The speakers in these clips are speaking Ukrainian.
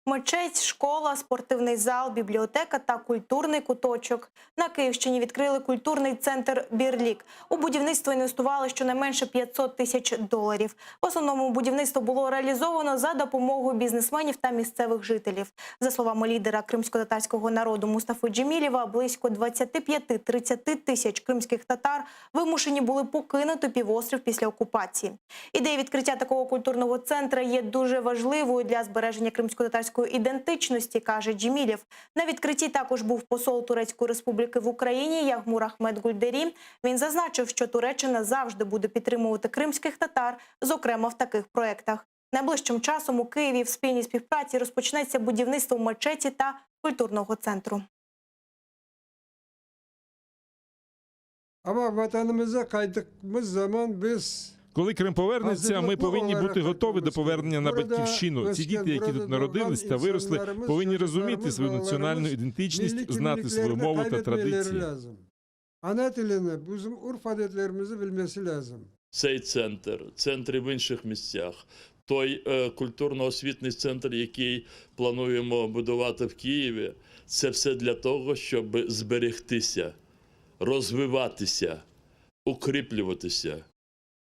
Мечеть, школа, спортивний зал, бібліотека та культурний куточок. На Київщині відкрили культурний центр «Бірлік». У будівництво інвестували щонайменше 500 тисяч доларів. В основному будівництво було реалізовано за допомогою бізнесменів та місцевих жителів. За словами лідера кримсько-татарського народу Мустафи Джемілєва, близько 25-30 тисяч кримських татар вимушені були покинути півострів після окупації. Ідея відкриття такого культурного центру є дуже важливою для збереження кримсько-татарської ідентичності, каже Джемілєв. На відкритті також був посол Турецької Республіки в Україні Ягмур Ахмед Гульдері. Він зазначив, що Туреччина завжди буде підтримувати кримських татар, зокрема в таких проєктах. Найближчим часом у Києві в спільній співпраці розпочнеться будівництво мечеті та культурного центру. Коли Крим повернеться, ми повинні бути готові до повернення на батьківщину. Ці діти, які тут народились та виросли, повинні розуміти свою національну ідентичність, знати свою мову та традиції. Цей центр і в інших місцях, той культурно-освітний центр, який плануємо будувати в Києві, це все для того, щоб зберегтися, розвиватися, укріплюватися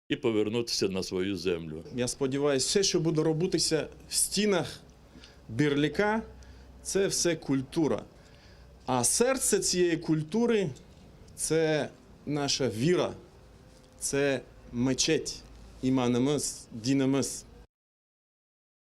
і повернутися на свою землю. Я сподіваюся, все, що буде робитися в стінах Бірліка, це все культура. А серце цієї культури – це наша віра, це мечеть, іманımız, dinimiz.